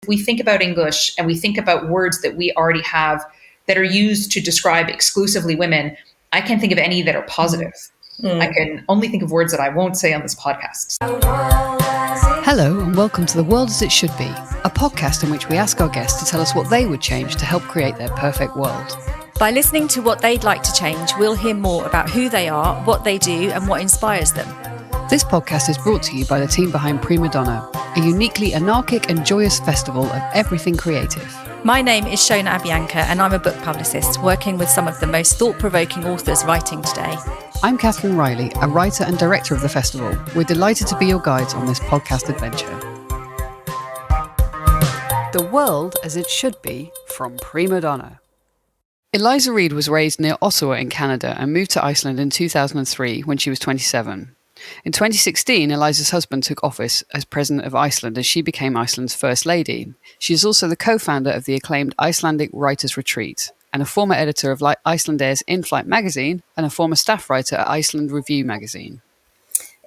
We think about English and we think about words that we already have that are used to describe exclusively women. I can't think of any that are positive. I can only think of words that I won't say on this podcast. Hello and welcome to The World as It Should Be, a podcast in which we ask our guests to tell us what they would change to help create their perfect world. By listening to what they'd like to change, we'll hear more about who they are, what they do and what inspires them. This podcast is brought to you by the team behind Prima Donna, a uniquely anarchic and joyous festival of everything creative. My name is Shona Abianca and I'm a book publicist working with some of the most thought-provoking authors writing today. I'm Catherine Riley, a writer and director of the festival. We're delighted to be your guides on this podcast adventure. The World as It Should Be from Prima Donna. Eliza Reid was raised near Ottawa in Canada and moved to Iceland in 2003 when she was 27. In 2016, Eliza's husband took office as President of Iceland as she became Iceland's First Lady. She is also the co-founder of the acclaimed Icelandic Writers' Retreat and a former editor of Iceland's In-Flight magazine and a former staff writer at Iceland Review magazine.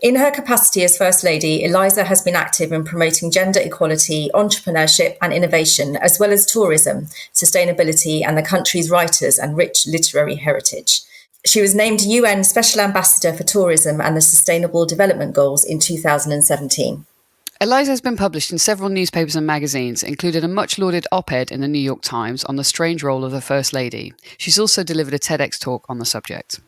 In her capacity as First Lady, Eliza has been active in promoting gender equality, entrepreneurship and innovation, as well as tourism, sustainability and the country's writers and rich literary heritage. She was named UN Special Ambassador for Tourism and the Sustainable Development Goals in 2017. Eliza has been published in several newspapers and magazines, including a much-lauded op-ed in the New York Times on the strange role of the First Lady. She's also delivered a TEDx talk on the subject.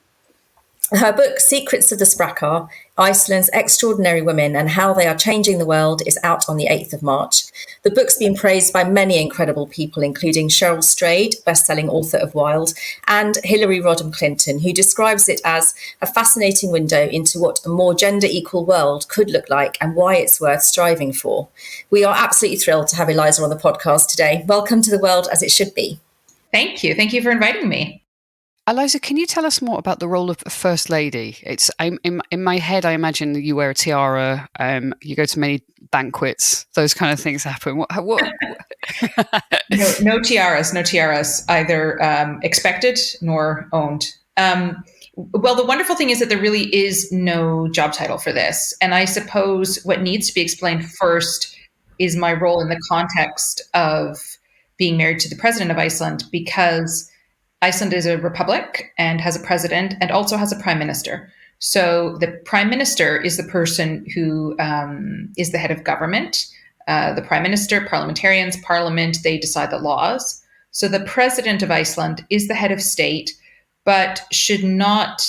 Her book, Secrets of the Sprakar, Iceland's Extraordinary Women and How They Are Changing the World, is out on the 8th of March. The book's been praised by many incredible people, including Cheryl Strayed, best-selling author of Wild, and Hillary Rodham Clinton, who describes it as a fascinating window into what a more gender-equal world could look like and why it's worth striving for. We are absolutely thrilled to have Eliza on the podcast today. Welcome to The World as It Should Be. Thank you. Thank you for inviting me. Eliza, can you tell us more about the role of First Lady? In my head, I imagine that you wear a tiara, you go to many banquets, those kind of things happen. What? No tiaras, either expected nor owned. Well, the wonderful thing is that there really is no job title for this. And I suppose what needs to be explained first is my role in the context of being married to the president of Iceland, because Iceland is a republic and has a president and also has a prime minister. So the prime minister is the person who is the head of government. The prime minister, parliamentarians, parliament, they decide the laws. So the president of Iceland is the head of state, but should not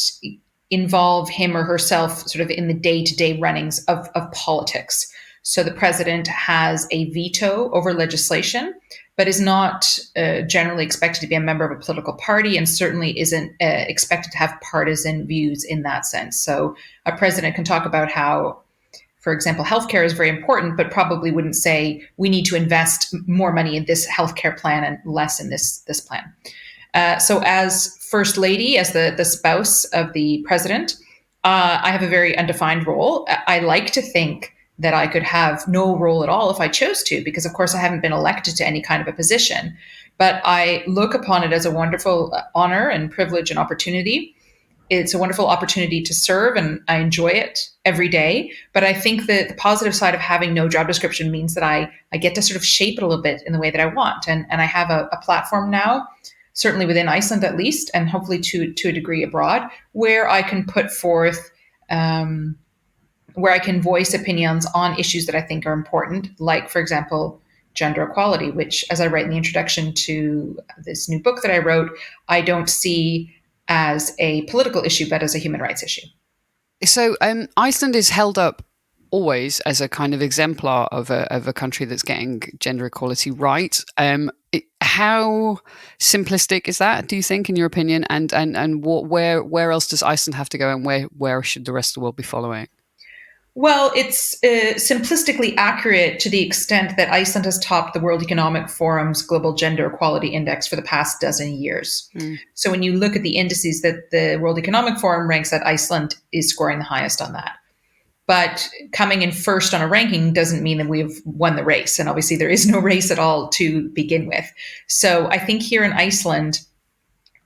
involve him or herself sort of in the day-to-day runnings of politics. So the president has a veto over legislation, but is not generally expected to be a member of a political party and certainly isn't expected to have partisan views in that sense. So a president can talk about how, for example, healthcare is very important, but probably wouldn't say we need to invest more money in this healthcare plan and less in this plan. So as First Lady, as the spouse of the president, I have a very undefined role. I like to think that I could have no role at all if I chose to, because of course I haven't been elected to any kind of a position, but I look upon it as a wonderful honor and privilege and opportunity. It's a wonderful opportunity to serve and I enjoy it every day. But I think that the positive side of having no job description means that I get to sort of shape it a little bit in the way that I want. And I have a platform now, certainly within Iceland at least, and hopefully to a degree abroad, where I can put forth where I can voice opinions on issues that I think are important, like, for example, gender equality, which, as I write in the introduction to this new book that I wrote, I don't see as a political issue, but as a human rights issue. So Iceland is held up always as a kind of exemplar of a country that's getting gender equality right. How simplistic is that, do you think, in your opinion? And where else does Iceland have to go, and where should the rest of the world be following? Well, it's simplistically accurate to the extent that Iceland has topped the World Economic Forum's Global Gender Equality Index for the past dozen years. So when you look at the indices that the World Economic Forum ranks that, Iceland is scoring the highest on that. But coming in first on a ranking doesn't mean that we've won the race. And obviously there is no race at all to begin with. So I think here in Iceland,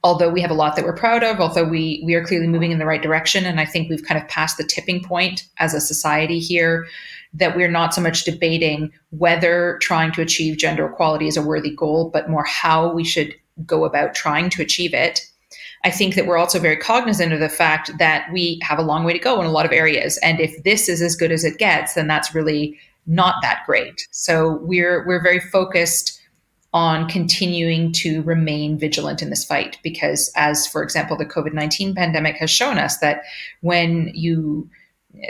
although we have a lot that we're proud of, although we are clearly moving in the right direction, and I think we've kind of passed the tipping point as a society here, that we're not so much debating whether trying to achieve gender equality is a worthy goal, but more how we should go about trying to achieve it. I think that we're also very cognizant of the fact that we have a long way to go in a lot of areas. And if this is as good as it gets, then that's really not that great. So we're very focused on continuing to remain vigilant in this fight, because as, for example, the COVID-19 pandemic has shown us, that when you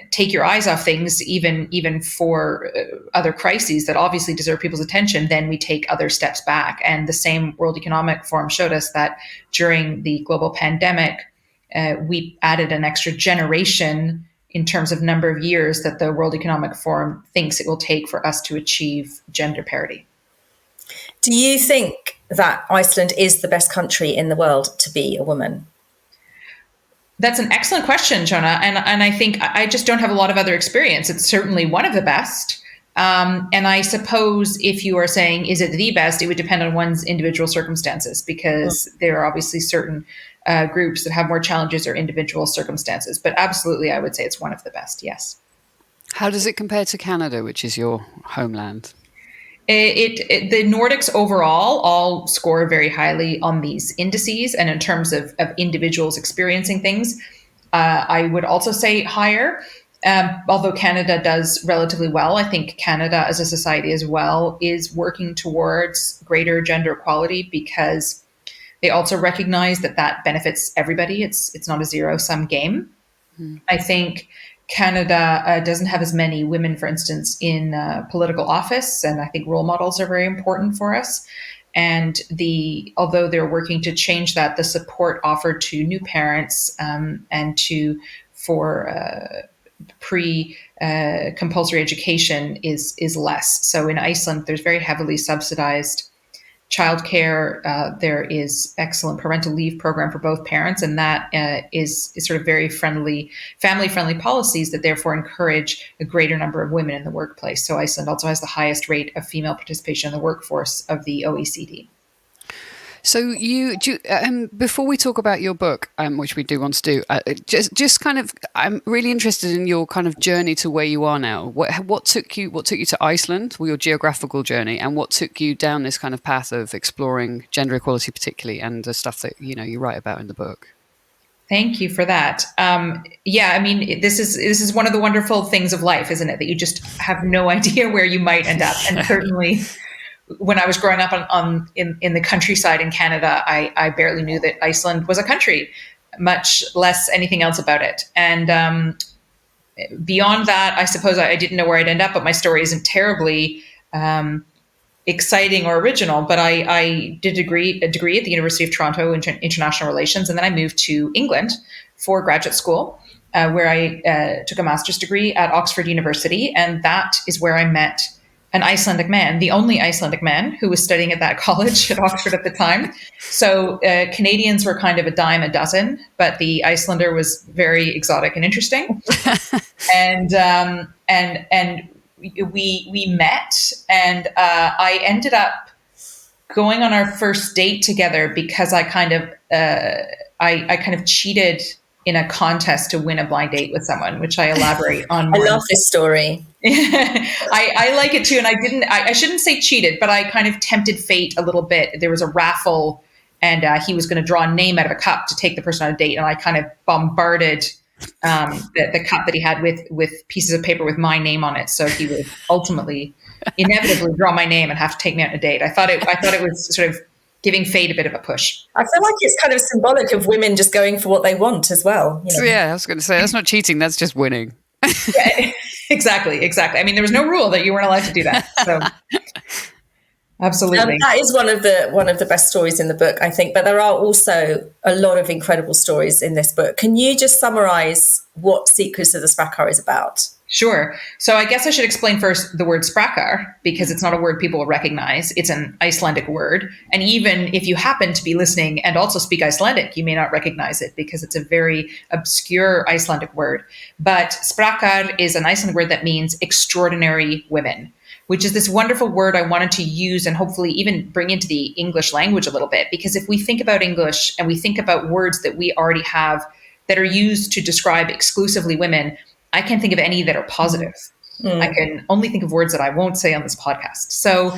take your eyes off things, even for other crises that obviously deserve people's attention, then we take other steps back. And the same World Economic Forum showed us that during the global pandemic, we added an extra generation in terms of number of years that the World Economic Forum thinks it will take for us to achieve gender parity. Do you think that Iceland is the best country in the world to be a woman? That's an excellent question, Jonah. And I think I just don't have a lot of other experience. It's certainly one of the best. And I suppose if you are saying, is it the best, it would depend on one's individual circumstances, because there are obviously certain groups that have more challenges or individual circumstances. But absolutely, I would say it's one of the best, yes. How does it compare to Canada, which is your homeland? The Nordics overall all score very highly on these indices, and in terms of individuals experiencing things, I would also say higher. Although Canada does relatively well, I think Canada as a society as well is working towards greater gender equality, because they also recognize that benefits everybody. It's not a zero-sum game. I think Canada doesn't have as many women, for instance, in political office, and I think role models are very important for us. And although they're working to change that, the support offered to new parents and for pre-compulsory education is less. So in Iceland, there's very heavily subsidized childcare. There is excellent parental leave program for both parents, and that is sort of very family-friendly policies that therefore encourage a greater number of women in the workplace. So Iceland also has the highest rate of female participation in the workforce of the OECD. So before we talk about your book, which we do want to do, just kind of, I'm really interested in your kind of journey to where you are now. What took you to Iceland, or your geographical journey, and what took you down this kind of path of exploring gender equality, particularly, and the stuff that you write about in the book? Thank you for that. Yeah, I mean, this is one of the wonderful things of life, isn't it? That you just have no idea where you might end up, and certainly. When I was growing up in the countryside in Canada, I barely knew that Iceland was a country, much less anything else about it. And beyond that, I suppose I didn't know where I'd end up, but my story isn't terribly exciting or original. But I did a degree at the University of Toronto in International Relations, and then I moved to England for graduate school, where I took a master's degree at Oxford University, and that is where I met an Icelandic man, the only Icelandic man who was studying at that college at Oxford at the time. So Canadians were kind of a dime a dozen, but the Icelander was very exotic and interesting. and we met, and I ended up going on our first date together because I kind of cheated in a contest to win a blind date with someone, which I elaborate on more. I love this story. I like it too. And I shouldn't say cheated, but I kind of tempted fate a little bit. There was a raffle, and he was going to draw a name out of a cup to take the person on a date. And I kind of bombarded the cup that he had with pieces of paper with my name on it. So he would ultimately, inevitably draw my name and have to take me on a date. I thought it was sort of giving fate a bit of a push. I feel like it's kind of symbolic of women just going for what they want as well. Yeah, I was going to say, that's not cheating, that's just winning. Yeah, exactly. I mean, there was no rule that you weren't allowed to do that. So absolutely. That is one of the best stories in the book, I think. But there are also a lot of incredible stories in this book. Can you just summarize what Secrets of the Sprakar is about? Sure. So I guess I should explain first the word sprakar, because it's not a word people will recognize. It's an Icelandic word. And even if you happen to be listening and also speak Icelandic, you may not recognize it because it's a very obscure Icelandic word. But sprakar is an Icelandic word that means extraordinary women, which is this wonderful word I wanted to use and hopefully even bring into the English language a little bit. Because if we think about English and we think about words that we already have that are used to describe exclusively women, I can't think of any that are positive. I can only think of words that I won't say on this podcast. So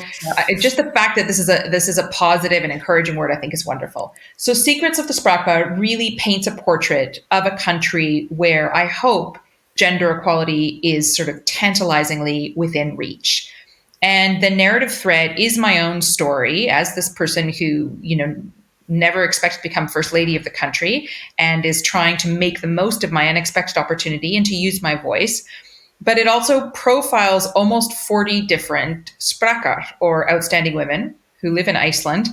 just the fact that this is a positive and encouraging word, I think is wonderful. So Secrets of the Sprachbad really paints a portrait of a country where I hope gender equality is sort of tantalizingly within reach. And the narrative thread is my own story as this person who, never expected to become first lady of the country and is trying to make the most of my unexpected opportunity and to use my voice. But it also profiles almost 40 different sprakar, or outstanding women, who live in Iceland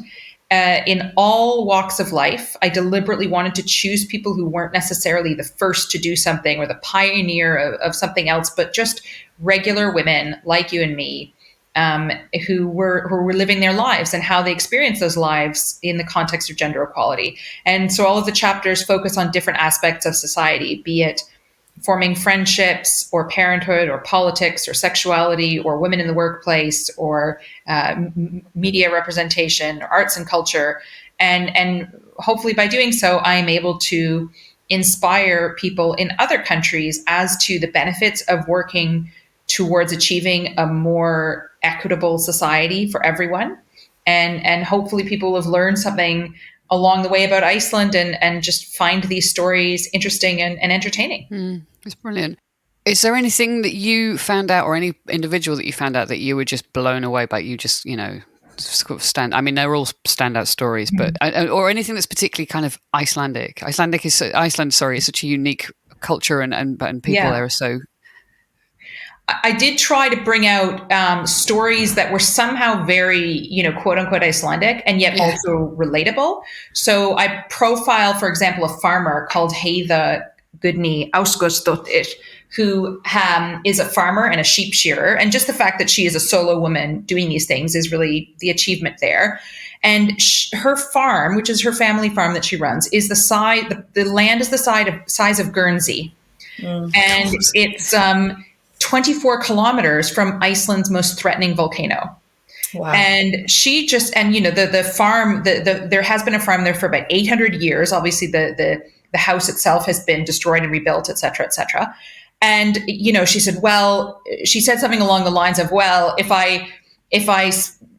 in all walks of life. I deliberately wanted to choose people who weren't necessarily the first to do something or the pioneer of something else, but just regular women like you and me, who were living their lives and how they experienced those lives in the context of gender equality. And so all of the chapters focus on different aspects of society, be it forming friendships or parenthood or politics or sexuality or women in the workplace or media representation or arts and culture. And hopefully by doing so, I am able to inspire people in other countries as to the benefits of working towards achieving a more equitable society for everyone. And hopefully people will have learned something along the way about Iceland and just find these stories interesting and entertaining. It's brilliant. Is there anything that you found out, or any individual that you found out, that you were just blown away by? You just, sort of I mean, they're all standout stories, but or anything that's particularly kind of Icelandic. Iceland is such a unique culture, and people there are so. I did try to bring out stories that were somehow very, quote unquote Icelandic and yet also relatable. So I profile, for example, a farmer called Heiða Gudni Ásgeirsdóttir, who is a farmer and a sheep shearer. And just the fact that she is a solo woman doing these things is really the achievement there. And her farm, which is her family farm that she runs, is the land is the size of Guernsey. And it's 24 kilometers from Iceland's most threatening volcano. Wow. And she just, the farm, there has been a farm there for about 800 years. Obviously the house itself has been destroyed and rebuilt, et cetera, et cetera. And, she said something along the lines of, well, if I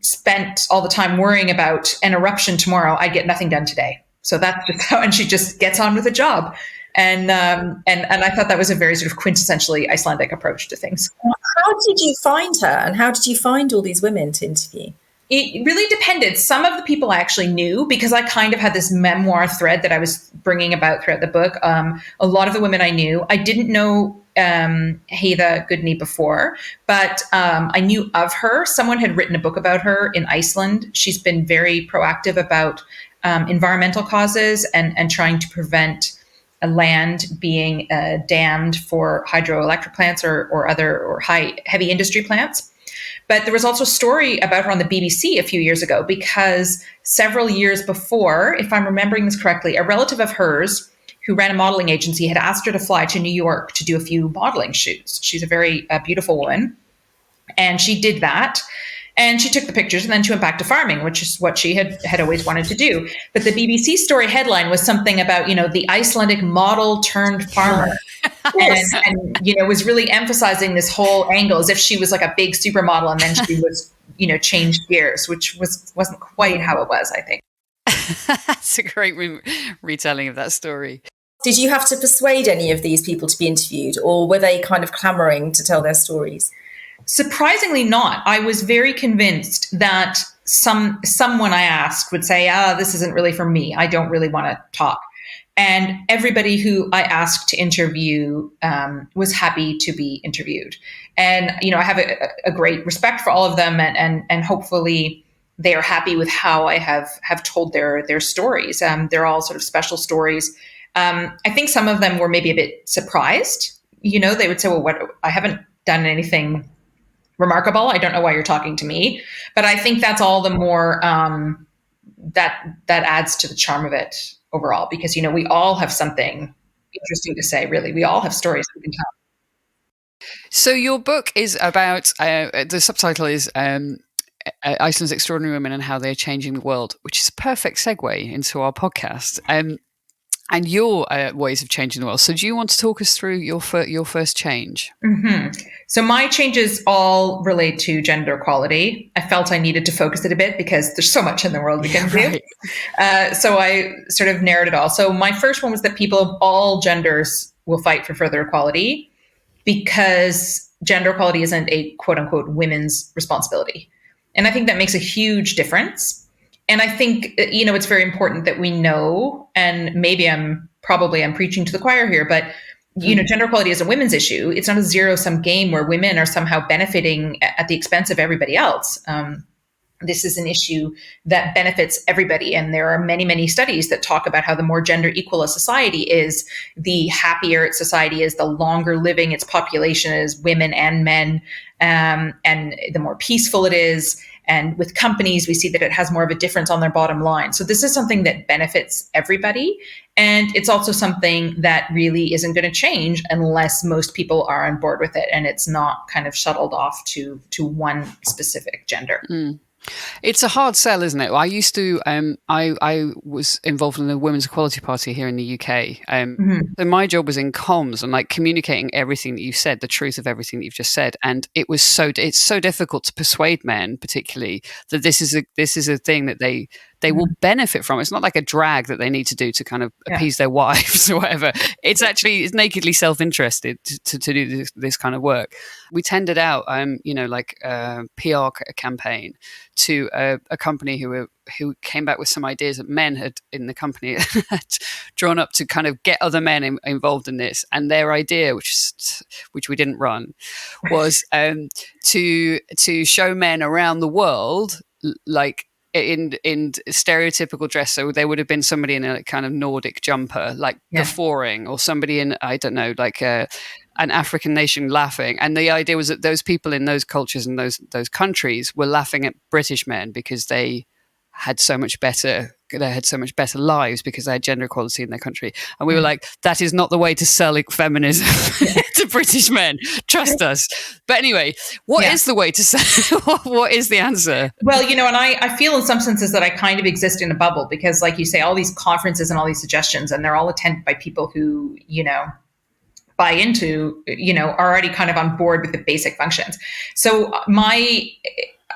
spent all the time worrying about an eruption tomorrow, I'd get nothing done today. So that's just how, and she just gets on with the job. And I thought that was a very sort of quintessentially Icelandic approach to things. How did you find her, and how did you find all these women to interview? It really depended. Some of the people I actually knew because I kind of had this memoir thread that I was bringing about throughout the book. A lot of the women I knew. I didn't know Heiða Gudni before, but I knew of her. Someone had written a book about her in Iceland. She's been very proactive about environmental causes and trying to prevent a land being dammed for hydroelectric plants or other heavy industry plants. But there was also a story about her on the BBC a few years ago because several years before, if I'm remembering this correctly, a relative of hers who ran a modeling agency had asked her to fly to New York to do a few modeling shoots. She's a very beautiful woman. And she did that. And she took the pictures and then she went back to farming, which is what she had always wanted to do. But the BBC story headline was something about, the Icelandic model turned farmer. and was really emphasizing this whole angle as if she was like a big supermodel and then she was, changed gears, which wasn't quite how it was, I think. That's a great retelling of that story. Did you have to persuade any of these people to be interviewed, or were they kind of clamoring to tell their stories? Surprisingly not. I was very convinced that someone I asked would say, this isn't really for me. I don't really want to talk. And everybody who I asked to interview was happy to be interviewed. And, I have a great respect for all of them and hopefully they are happy with how I have told their stories. They're all sort of special stories. I think some of them were maybe a bit surprised. They would say, well, I haven't done anything remarkable. I don't know why you're talking to me, but I think that's all the more that adds to the charm of it overall, because we all have something interesting to say. Really, we all have stories we can tell. So your book is about the subtitle is Iceland's Extraordinary Women and How They're Changing the World, which is a perfect segue into our podcast. and your ways of changing the world. So do you want to talk us through your first change? Mm-hmm. So my changes all relate to gender equality. I felt I needed to focus it a bit because there's so much in the world we can do. So I sort of narrowed it all. So my first one was that people of all genders will fight for further equality, because gender equality isn't a quote unquote women's responsibility. And I think that makes a huge difference. And I think, it's very important that we know, and maybe I'm preaching to the choir here, but gender equality is a women's issue. It's not a zero-sum game where women are somehow benefiting at the expense of everybody else. This is an issue that benefits everybody. And there are many, many studies that talk about how the more gender equal a society is, the happier its society is, the longer living its population is, women and men, and the more peaceful it is. And with companies, we see that it has more of a difference on their bottom line. So this is something that benefits everybody. And it's also something that really isn't going to change unless most people are on board with it and it's not kind of shuttled off to one specific gender. It's a hard sell, isn't it? I used to, I was involved in the Women's Equality Party here in the UK. So my job was in comms and like communicating everything that you said, the truth of everything that you've just said. And it's so difficult to persuade men, particularly, that this is a thing that they will benefit from. It's not like a drag that they need to do to kind of appease their wives or whatever. It's nakedly self-interested to do this kind of work. We tendered out, a PR campaign to a company who came back with some ideas that men had in the company had drawn up to kind of get other men involved in this. And their idea, which we didn't run, was to show men around the world like in stereotypical dress. So there would have been somebody in a kind of Nordic jumper, like guffawing, or somebody in, I don't know, like an African nation laughing. And the idea was that those people in those cultures and those countries were laughing at British men because they had so much better lives because they had gender equality in their country. And we were like, that is not the way to sell feminism to British men. Trust us. But anyway, what is the way to sell? What is the answer? Well, and I feel in some senses that I kind of exist in a bubble because, like you say, all these conferences and all these suggestions, and they're all attended by people who, buy into, are already kind of on board with the basic functions. So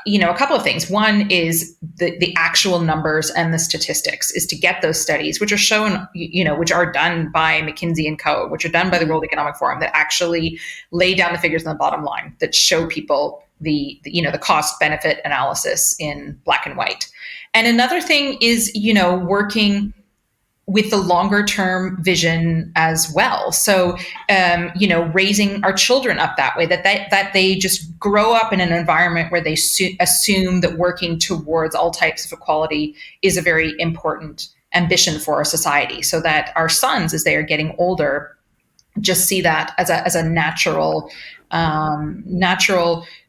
a couple of things. One is the actual numbers and the statistics is to get those studies, which are shown, which are done by McKinsey & Co., which are done by the World Economic Forum, that actually lay down the figures on the bottom line, that show people the cost benefit analysis in black and white. And another thing is, working with the longer term vision as well. So, raising our children up that way, that they just grow up in an environment where they assume that working towards all types of equality is a very important ambition for our society, so that our sons, as they are getting older, just see that as a natural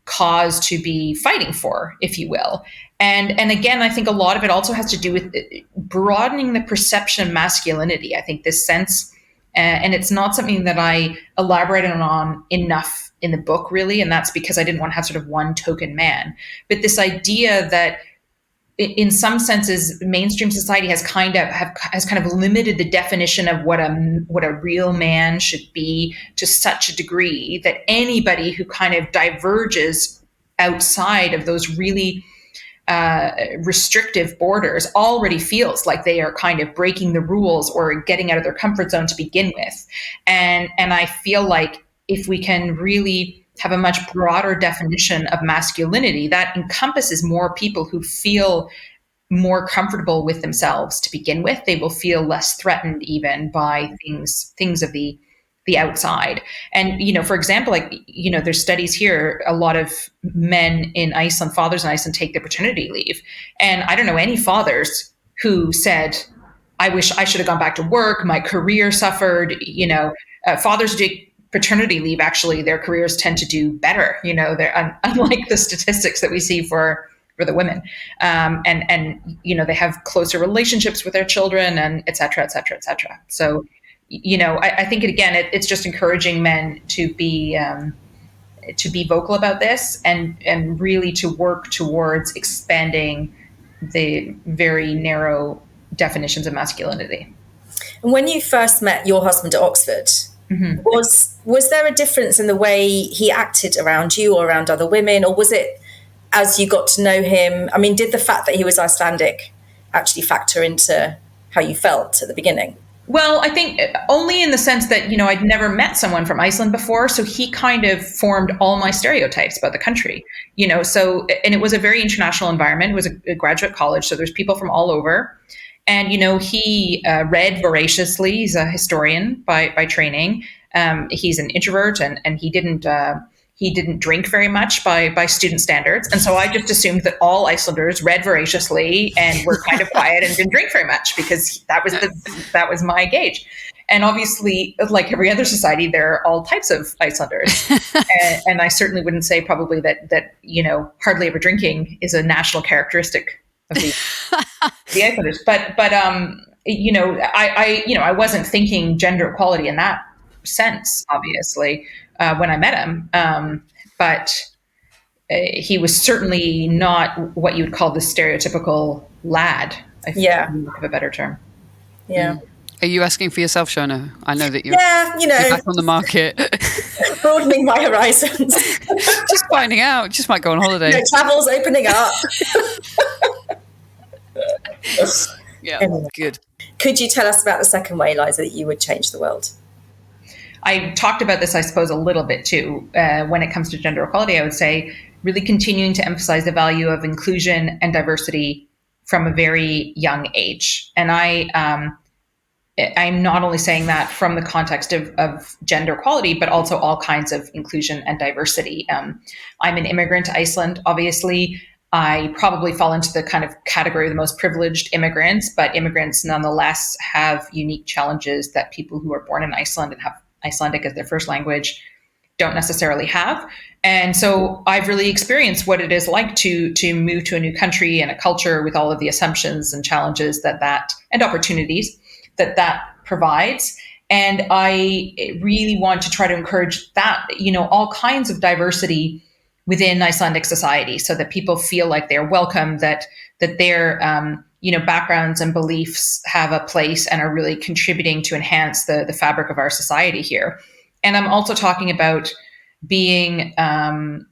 cause to be fighting for, if you will. And again, I think a lot of it also has to do with broadening the perception of masculinity. I think this sense, and it's not something that I elaborated on enough in the book, really, and that's because I didn't want to have sort of one token man. But this idea that, in some senses, mainstream society has kind of limited the definition of what a real man should be to such a degree that anybody who kind of diverges outside of those really restrictive borders already feels like they are kind of breaking the rules or getting out of their comfort zone to begin with. And I feel like if we can really have a much broader definition of masculinity that encompasses more people who feel more comfortable with themselves to begin with, they will feel less threatened even by things of the outside. And, for example, there's studies here, a lot of men in Iceland, fathers in Iceland, take their paternity leave. And I don't know any fathers who said, I wish I should have gone back to work. My career suffered. Fathers who take paternity leave, actually, their careers tend to do better. They're unlike the statistics that we see for the women. And they have closer relationships with their children, and et cetera, et cetera, et cetera. So, I think it's just encouraging men to be vocal about this and really to work towards expanding the very narrow definitions of masculinity. And when you first met your husband at Oxford, was there a difference in the way he acted around you or around other women, or was it as you got to know him? I mean, did the fact that he was Icelandic actually factor into how you felt at the beginning? Well, I think only in the sense that, I'd never met someone from Iceland before. So he kind of formed all my stereotypes about the country, and it was a very international environment. It was a graduate college. So there's people from all over. And, he read voraciously. He's a historian by training. He's an introvert and he didn't drink very much by student standards. And so I just assumed that all Icelanders read voraciously and were kind of quiet and didn't drink very much, because that was my gauge. And obviously, like every other society, there are all types of Icelanders. and I certainly wouldn't say probably that hardly ever drinking is a national characteristic of the Icelanders. But I wasn't thinking gender equality in that sense, obviously, when I met him. But he was certainly not what you would call the stereotypical lad, I think, for lack of a better term. Yeah. Are you asking for yourself, Shona? I know that you're you're back on the market. Broadening my horizons. Just finding out. Just might go on holiday. Travel's opening up. Yeah, good. Could you tell us about the second way, Eliza, that you would change the world? I talked about this, I suppose, a little bit too. When it comes to gender equality, I would say really continuing to emphasize the value of inclusion and diversity from a very young age. And I'm not only saying that from the context of gender equality, but also all kinds of inclusion and diversity. I'm an immigrant to Iceland, obviously. I probably fall into the kind of category of the most privileged immigrants, but immigrants nonetheless have unique challenges that people who are born in Iceland and have Icelandic as their first language don't necessarily have. And so I've really experienced what it is like to move to a new country and a culture with all of the assumptions and challenges and opportunities that provides. And I really want to try to encourage that, all kinds of diversity within Icelandic society, so that people feel like they're welcome, that their backgrounds and beliefs have a place and are really contributing to enhance the fabric of our society here. And I'm also talking about being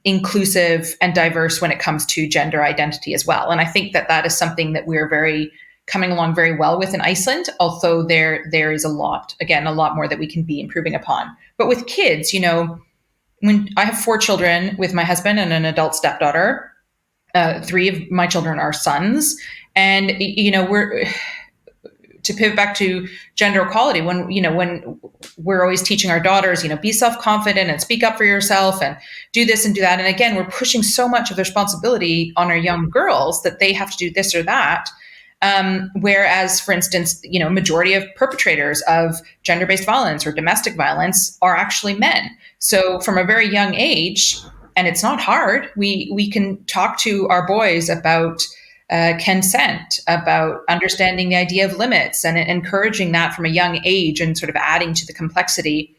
inclusive and diverse when it comes to gender identity as well. And I think that is something that we're coming along very well with in Iceland, although there is a lot more that we can be improving upon. But with kids, when I have 4 children with my husband and an adult stepdaughter, 3 of my children are sons. And, we're to pivot back to gender equality, when we're always teaching our daughters, be self-confident and speak up for yourself and do this and do that. And again, we're pushing so much of the responsibility on our young girls that they have to do this or that. Whereas, for instance, majority of perpetrators of gender-based violence or domestic violence are actually men. So from a very young age, and it's not hard, we can talk to our boys about consent, about understanding the idea of limits, and encouraging that from a young age, and sort of adding to the complexity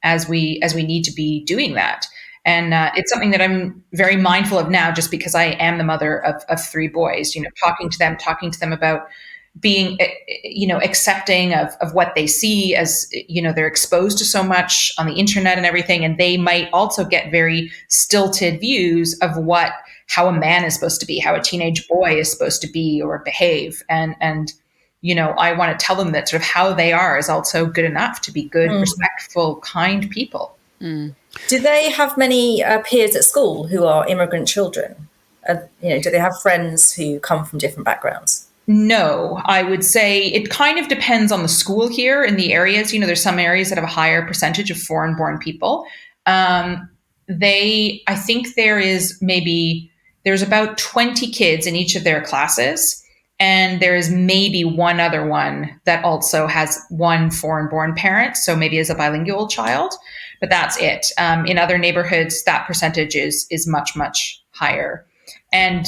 as we need to be doing that. And it's something that I'm very mindful of now, just because I am the mother of 3 boys, talking to them about being, accepting of what they see, as, they're exposed to so much on the internet and everything. And they might also get very stilted views of how a man is supposed to be, how a teenage boy is supposed to be or behave. And I want to tell them that sort of how they are is also good enough to be good, respectful, kind people. Mm. Do they have many peers at school who are immigrant children? Do they have friends who come from different backgrounds? No, I would say it kind of depends on the school here in the areas. There's some areas that have a higher percentage of foreign-born people. I think there's about 20 kids in each of their classes. And there is maybe one other one that also has one foreign-born parent, so maybe as a bilingual child, but that's it. In other neighborhoods, that percentage is much, much higher. And,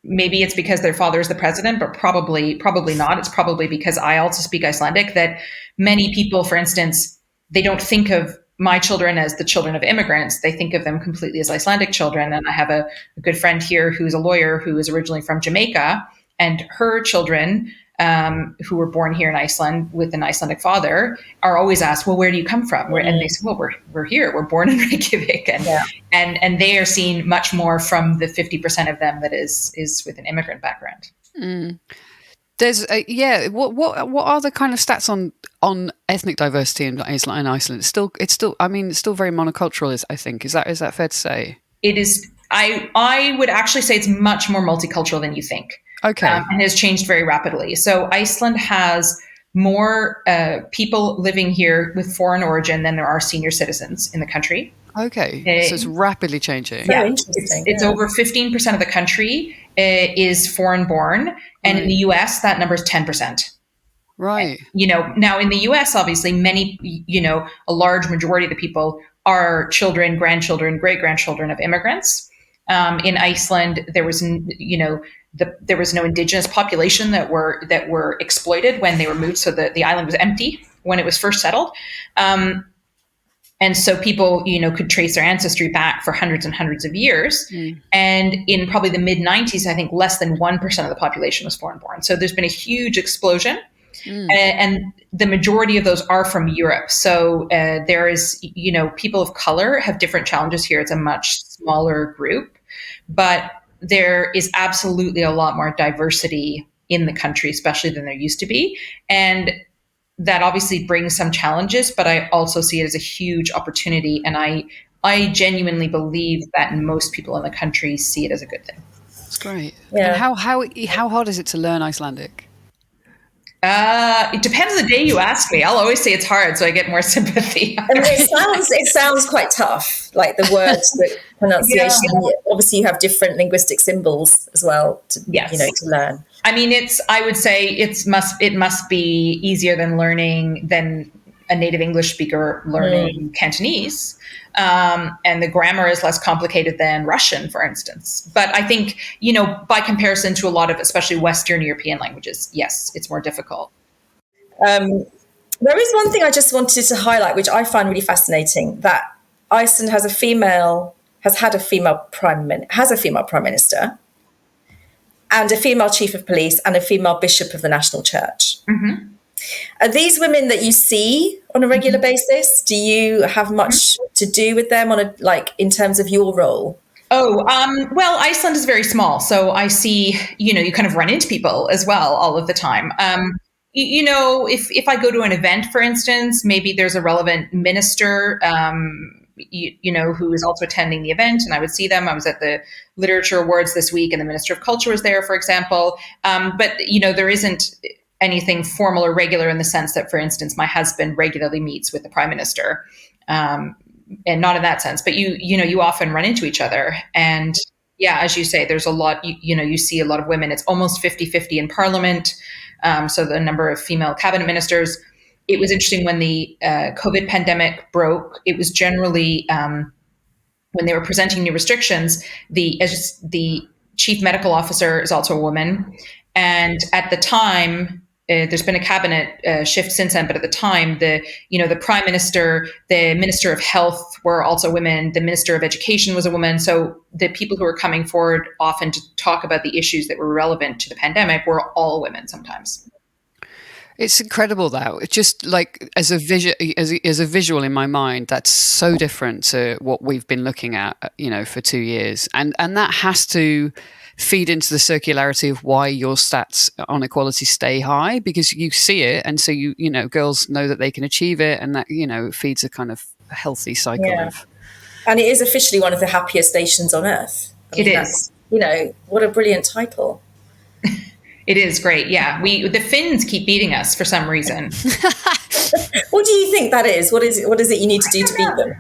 maybe it's because their father is the president, but probably not. It's probably because I also speak Icelandic, that many people, for instance, they don't think of my children as the children of immigrants. They think of them completely as Icelandic children. And I have a good friend here who's a lawyer who is originally from Jamaica, and her children who were born here in Iceland with an Icelandic father are always asked, well, where do you come from? And they say, well, we're here. We're born in Reykjavik. And they are seen much more from the 50% of them that is with an immigrant background. There's What are the kind of stats on ethnic diversity in Iceland? It's still very monocultural. I think is that fair to say? It is. I would actually say it's much more multicultural than you think. Okay, and has changed very rapidly. So Iceland has more people living here with foreign origin than there are senior citizens in the country. Okay, so it's rapidly changing. Yeah, it's over 15% of the country is foreign born, and in the US that number is 10%. Right. Now in the US, obviously, many, a large majority of the people are children, grandchildren, great grandchildren of immigrants. In Iceland, there was, there was no indigenous population that were exploited when they were moved, so the island was empty when it was first settled. And so people, could trace their ancestry back for hundreds and hundreds of years. And in probably the mid-90s, I think less than 1% of the population was foreign born. So there's been a huge explosion. And the majority of those are from Europe. So there is, people of color have different challenges here. It's a much smaller group, but there is absolutely a lot more diversity in the country, especially than there used to be. And that obviously brings some challenges, but I also see it as a huge opportunity. And I genuinely believe that most people in the country see it as a good thing. That's great. Yeah. And how hard is it to learn Icelandic? It depends on the day you ask me. I'll always say it's hard, so I get more sympathy. I mean, it sounds quite tough, like the words, the pronunciation. Yeah. Obviously, you have different linguistic symbols as well to learn. I mean, I would say it must be easier than a native English speaker learning Cantonese. And the grammar is less complicated than Russian, for instance. But I think, by comparison to a lot of, especially Western European languages, yes, it's more difficult. There is one thing I just wanted to highlight, which I find really fascinating, that Iceland has a female prime minister, and a female chief of police, and a female bishop of the national church. Mm-hmm. Are these women that you see on a regular basis? Do you have much to do with them in terms of your role? Well, Iceland is very small. So I see, you kind of run into people as well all of the time. If I go to an event, for instance, maybe there's a relevant minister, who is also attending the event, and I would see them. I was at the Literature Awards this week, and the Minister of Culture was there, for example. But, there isn't anything formal or regular in the sense that, for instance, my husband regularly meets with the Prime Minister, and not in that sense, but you often run into each other. And yeah, as you say, there's a lot, you see a lot of women. It's almost 50-50 in Parliament. So the number of female cabinet ministers. It was interesting when the COVID pandemic broke. It was generally when they were presenting new restrictions, the chief medical officer is also a woman. And at the time, there's been a cabinet shift since then, but at the time, the prime minister, the minister of health were also women. The minister of education was a woman. So the people who were coming forward often to talk about the issues that were relevant to the pandemic were all women sometimes. It's incredible, though. It's just like as a visual in my mind, that's so different to what we've been looking at, for 2 years, and that has to feed into the circularity of why your stats on equality stay high, because you see it, and so girls know that they can achieve it, and that feeds a kind of healthy cycle of. And it is officially one of the happiest nations on earth. It is. What a brilliant title. It is great. Yeah. The Finns keep beating us for some reason. What do you think that is? What is it you need to do to beat them?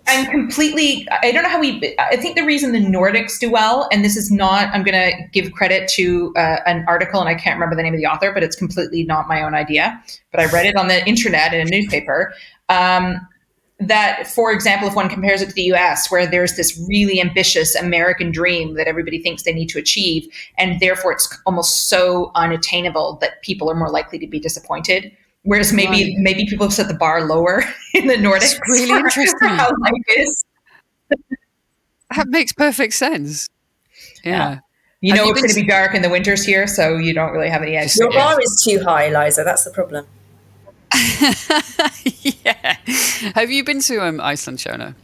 I'm completely, I don't know how I think the reason the Nordics do well, and this is not, I'm going to give credit to an article, and I can't remember the name of the author, but it's completely not my own idea, but I read it on the internet in a newspaper. That, for example, if one compares it to the US, where there's this really ambitious American dream that everybody thinks they need to achieve, and therefore it's almost so unattainable that people are more likely to be disappointed. Whereas maybe people have set the bar lower in the Nordics. It's really interesting. For how life is. That makes perfect sense. Yeah. You know it's going to be dark in the winters here, so you don't really have any extra. Your bar is too high, Eliza. That's the problem. Yeah. Have you been to Iceland, Shona?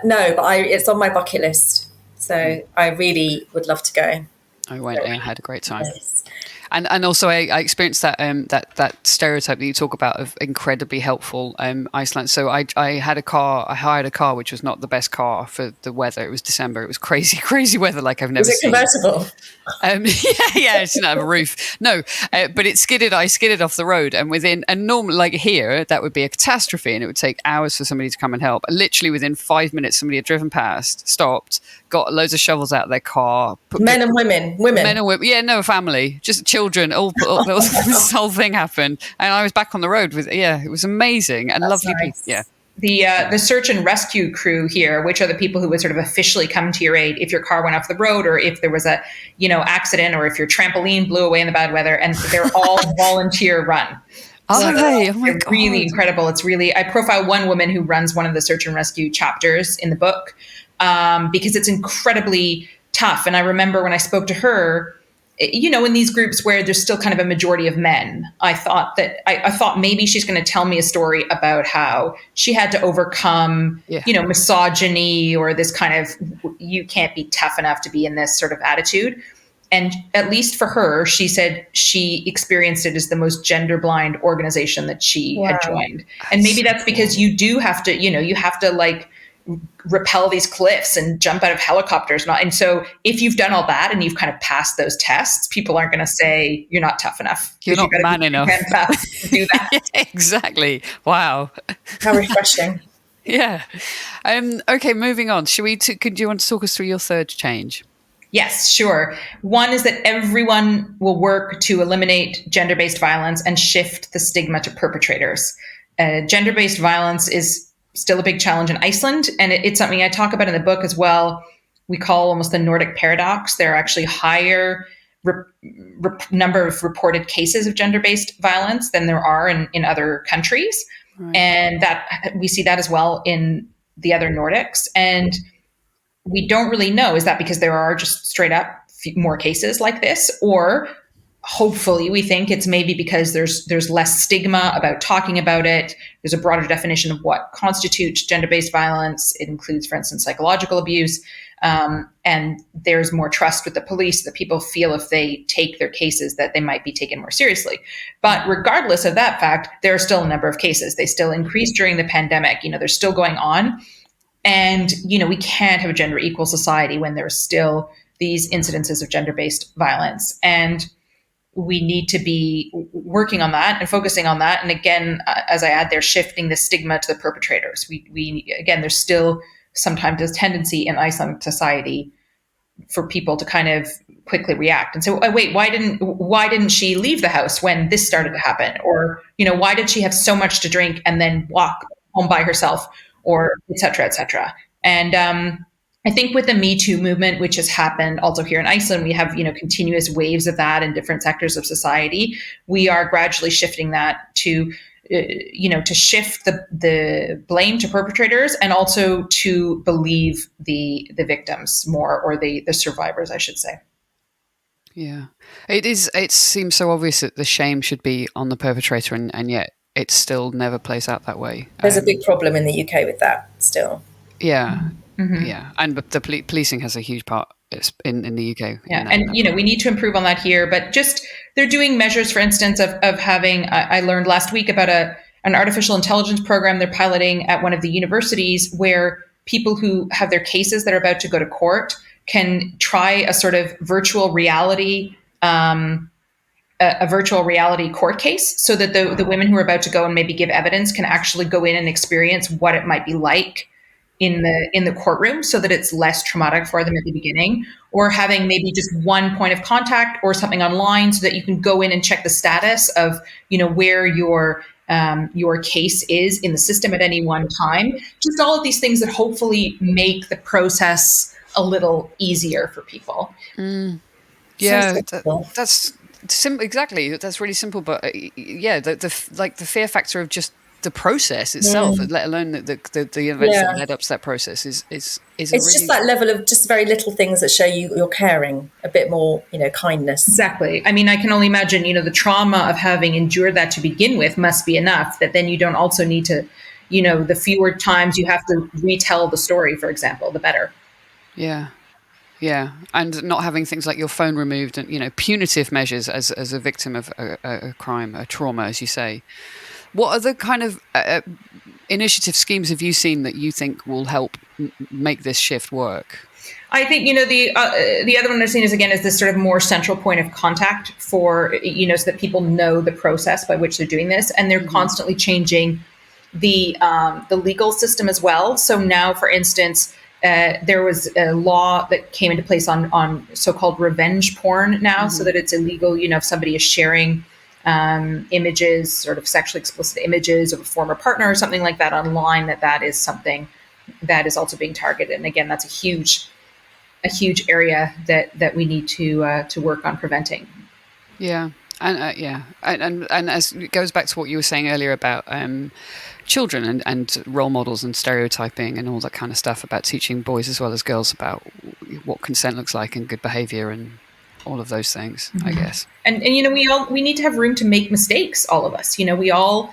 No, but it's on my bucket list. So I really would love to go. I went and had a great time. Yes. And also I experienced that that stereotype that you talk about of incredibly helpful Iceland. So I hired a car which was not the best car for the weather. It was December. It was crazy weather like I've never seen. Was it convertible? Yeah, it didn't have a roof. No, but it skidded. I skidded off the road, and normally, like here, that would be a catastrophe, and it would take hours for somebody to come and help. And literally within 5 minutes, somebody had driven past, stopped, got loads of shovels out of their car. Men and women. Men and women. Yeah, no family, just children. This whole thing happened, and I was back on the road with. Yeah, it was amazing and lovely nice. people. Yeah. The search and rescue crew here, which are the people who would sort of officially come to your aid if your car went off the road, or if there was a accident, or if your trampoline blew away in the bad weather, and they're all volunteer run. Oh, they? Oh my God. Really incredible. It's really, I profile one woman who runs one of the search and rescue chapters in the book, because it's incredibly tough. And I remember when I spoke to her, in these groups where there's still kind of a majority of men, I thought maybe she's going to tell me a story about how she had to overcome, misogyny, or this kind of, you can't be tough enough to be in this sort of attitude. And at least for her, she said she experienced it as the most gender blind organization that she had joined. And maybe that's because you do have to, you have to like rappel these cliffs and jump out of helicopters. And so if you've done all that and you've kind of passed those tests, people aren't going to say you're not tough enough. You're not man enough to do that. Exactly. Wow. How refreshing. Yeah. Okay, moving on. Do you want to talk us through your third change? Yes, sure. One is that everyone will work to eliminate gender-based violence and shift the stigma to perpetrators. Gender-based violence is still a big challenge in Iceland, and it's something I talk about in the book as well. We call almost the Nordic paradox. There are actually higher number of reported cases of gender-based violence than there are in other countries. Right. And that we see that as well in the other Nordics. And we don't really know, is that because there are just straight up more cases like this, or hopefully we think it's maybe because there's less stigma about talking about it. There's a broader definition of what constitutes gender-based violence. It includes, for instance, psychological abuse. And there's more trust with the police that people feel if they take their cases that they might be taken more seriously. But regardless of that fact, there are still a number of cases. They still increased during the pandemic. They're still going on. And, we can't have a gender equal society when there's still these incidences of gender-based violence. And we need to be working on that and focusing on that. And again, as I add, they're shifting the stigma to the perpetrators. Again, there's still sometimes a tendency in Icelandic society for people to kind of quickly react and say, oh, wait, why didn't she leave the house when this started to happen? Or, why did she have so much to drink and then walk home by herself, or et cetera, et cetera. And, I think with the Me Too movement, which has happened also here in Iceland, we have, continuous waves of that in different sectors of society. We are gradually shifting that to, to shift the blame to perpetrators, and also to believe the victims more, or the survivors, I should say. Yeah, it seems so obvious that the shame should be on the perpetrator, and yet it still never plays out that way. There's a big problem in the UK with that still. Yeah. Mm-hmm. Yeah, and the policing has a huge part in the UK. Yeah, and we need to improve on that here. But just they're doing measures, for instance, of having. I learned last week about an artificial intelligence program they're piloting at one of the universities, where people who have their cases that are about to go to court can try a sort of virtual reality. A virtual reality court case, so that the women who are about to go and maybe give evidence can actually go in and experience what it might be like in the courtroom, so that it's less traumatic for them at the beginning, or having maybe just one point of contact or something online, so that you can go in and check the status of, where your case is in the system at any one time. Just all of these things that hopefully make the process a little easier for people. Yeah, that's simple. Exactly. That's really simple. But the fear factor of just the process itself, let alone the events that led up to that process, is it's just that level of just very little things that show you're caring a bit more, kindness. Exactly. I mean, I can only imagine, the trauma of having endured that to begin with must be enough that then you don't also need to, the fewer times you have to retell the story, for example, the better. Yeah. Yeah, and not having things like your phone removed and, punitive measures as a victim of a crime, a trauma, as you say. What other kind of initiative schemes have you seen that you think will help make this shift work? I think, the other one I've seen is this sort of more central point of contact for, so that people know the process by which they're doing this. And they're constantly changing the legal system as well. So now, for instance, there was a law that came into place on so-called revenge porn now, so that it's illegal, if somebody is sharing images, sort of sexually explicit images of a former partner or something like that online, that is something that is also being targeted. And again, that's a huge area that we need to work on preventing. Yeah. And as it goes back to what you were saying earlier about children and role models and stereotyping and all that kind of stuff, about teaching boys as well as girls about what consent looks like and good behavior and all of those things, I guess. And we need to have room to make mistakes, all of us. We all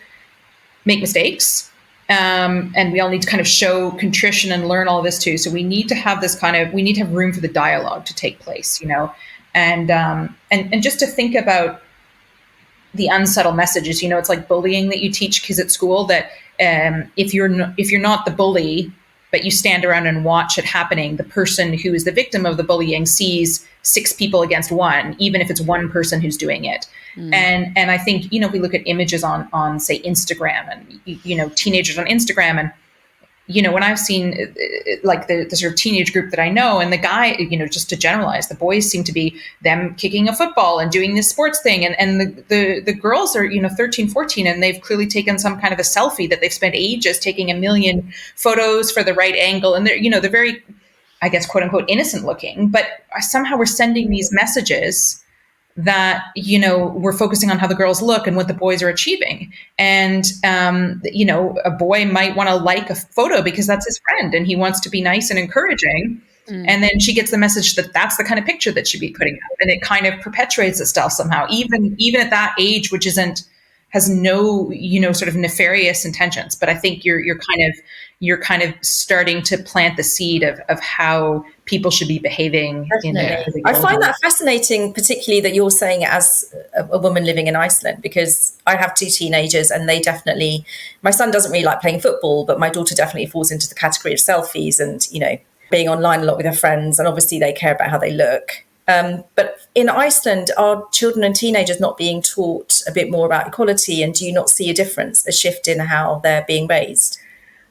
make mistakes, and we all need to kind of show contrition and learn all of this too. So we need to have we need to have room for the dialogue to take place, and just to think about the unsubtle messages. It's like bullying that you teach kids at school, that if you're not the bully, but you stand around and watch it happening, the person who is the victim of the bullying sees 6 people against one, even if it's one person who's doing it. And I think, we look at images on say Instagram and, teenagers on Instagram, and, when I've seen like the sort of teenage group that I know, and the guy, just to generalize, the boys seem to be them kicking a football and doing this sports thing. And the girls are, 13, 14, and they've clearly taken some kind of a selfie that they've spent ages taking a million photos for the right angle. And they're very, I guess, quote unquote, innocent looking, but somehow we're sending these messages that, we're focusing on how the girls look and what the boys are achieving. And, a boy might want to like a photo because that's his friend and he wants to be nice and encouraging. And then she gets the message that that's the kind of picture that she'd be putting out. And it kind of perpetuates itself somehow, even at that age, which has no, sort of nefarious intentions. But I think you're kind of starting to plant the seed of how people should be behaving. I find that fascinating, particularly that you're saying it as a woman living in Iceland, because I have 2 teenagers and my son doesn't really like playing football, but my daughter definitely falls into the category of selfies and, being online a lot with her friends. And obviously they care about how they look. But in Iceland, are children and teenagers not being taught a bit more about equality? And do you not see a shift in how they're being raised?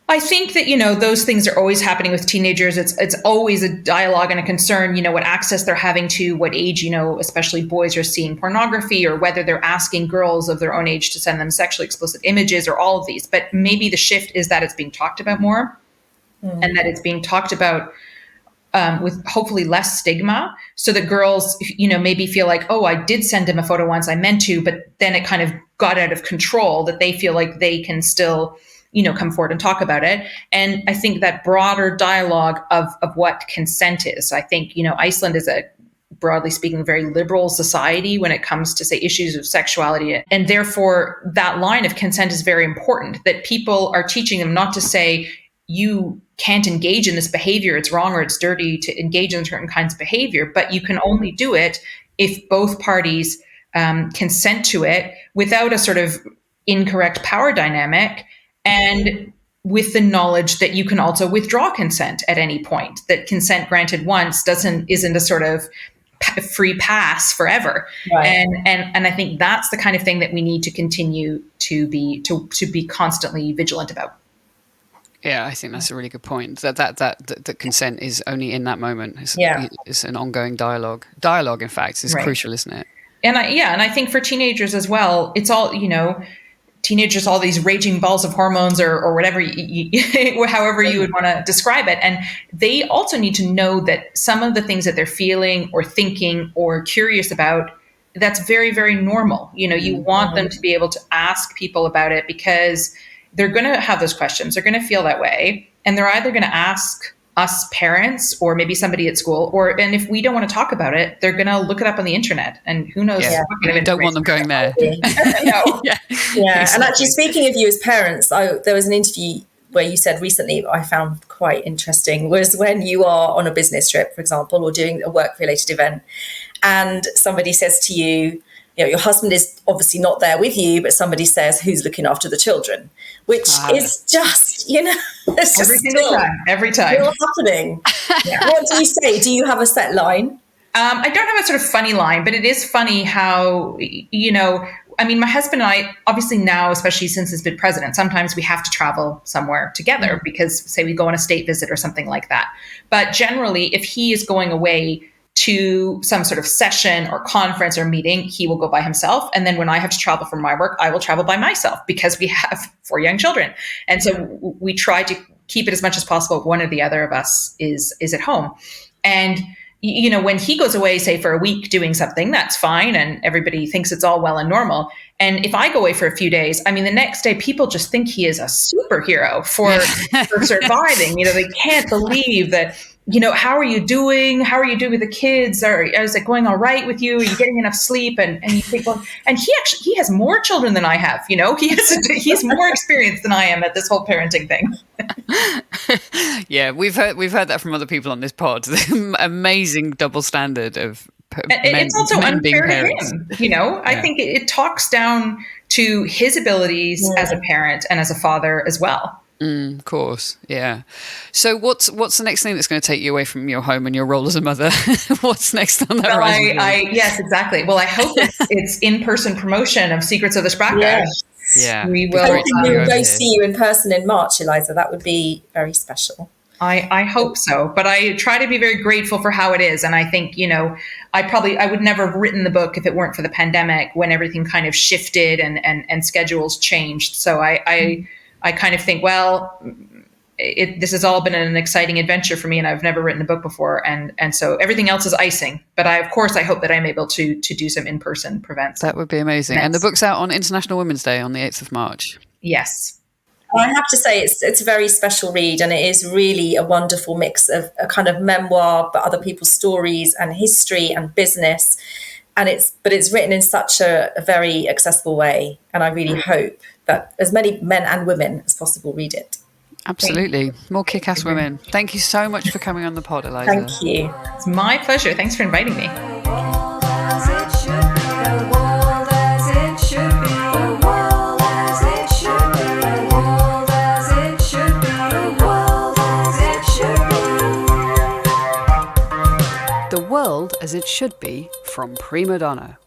I think that, those things are always happening with teenagers. It's always a dialogue and a concern, what access they're having to, what age, especially boys are seeing pornography, or whether they're asking girls of their own age to send them sexually explicit images, or all of these. But maybe the shift is that it's being talked about more, and that it's being talked about with hopefully less stigma, so that girls, maybe feel like, oh, I did send him a photo once, I meant to, but then it kind of got out of control, that they feel like they can still, come forward and talk about it. And I think that broader dialogue of what consent is. I think, Iceland is broadly speaking, a very liberal society when it comes to, say, issues of sexuality. And therefore, that line of consent is very important, that people are teaching them not to say, you can't engage in this behavior, it's wrong or it's dirty to engage in certain kinds of behavior, but you can only do it if both parties consent to it without a sort of incorrect power dynamic, and with the knowledge that you can also withdraw consent at any point, that consent granted once isn't a sort of free pass forever. Right. And I think that's the kind of thing that we need to continue to be constantly vigilant about. Yeah, I think that's a really good point. That consent is only in that moment. It's an ongoing dialogue. Dialogue, in fact, is crucial, isn't it? And I think for teenagers as well, it's all, teenagers, all these raging balls of hormones or whatever, however you would want to describe it. And they also need to know that some of the things that they're feeling or thinking or curious about, that's very, very normal. You want them to be able to ask people about it, because they're going to have those questions. They're going to feel that way. And they're either going to ask us parents or maybe somebody at school, and if we don't want to talk about it, they're going to look it up on the internet, and who knows what kind of don't want them going there. No. Yeah. Exactly. And actually, speaking of you as parents, there was an interview where you said recently, I found quite interesting, was when you are on a business trip, for example, or doing a work-related event, and somebody says to you, your husband is obviously not there with you, but somebody says, who's looking after the children? Which is just, it's every just single time, every time. Still happening. What do you say? Do you have a set line? I don't have a sort of funny line, but it is funny how, my husband and I, obviously now, especially since he's been president, sometimes we have to travel somewhere together because, say, we go on a state visit or something like that. But generally, if he is going away to some sort of session or conference or meeting, he will go by himself. And then when I have to travel for my work, I will travel by myself because we have 4 young children. And so we try to keep it as much as possible. One or the other of us is at home. And, when he goes away, say for a week doing something, that's fine. And everybody thinks it's all well and normal. And if I go away for a few days, the next day people just think he is a superhero for surviving. They can't believe that. How are you doing? How are you doing with the kids? Is it going all right with you? Are you getting enough sleep? And you think, well, and he has more children than I have. He's more experienced than I am at this whole parenting thing. Yeah, we've heard that from other people on this pod. The amazing double standard of it's also unfair to him. I think it talks down to his abilities as a parent and as a father as well. Of course, yeah. So what's the next thing that's going to take you away from your home and your role as a mother? What's next on that horizon? Yes, exactly. Well, I hope it's in-person promotion of Secrets of the Sprachkar. Yeah. We will go see you in person in March, Eliza. That would be very special. I hope so, but I try to be very grateful for how it is. And I think, I would never have written the book if it weren't for the pandemic, when everything kind of shifted and schedules changed. So I kind of think, well, this has all been an exciting adventure for me, and I've never written a book before. And so everything else is icing. But I hope that I'm able to do some in-person events. That would be amazing. And the book's out on International Women's Day on the 8th of March. Yes. I have to say it's a very special read, and it is really a wonderful mix of a kind of memoir, but other people's stories and history and business. And it's written in such a very accessible way. And I really hope that as many men and women as possible read it. Absolutely. More kick-ass women. Thank you so much for coming on the pod, Eliza. Thank you. It's my pleasure. Thanks for inviting me. The World as It Should Be from Prima Donna.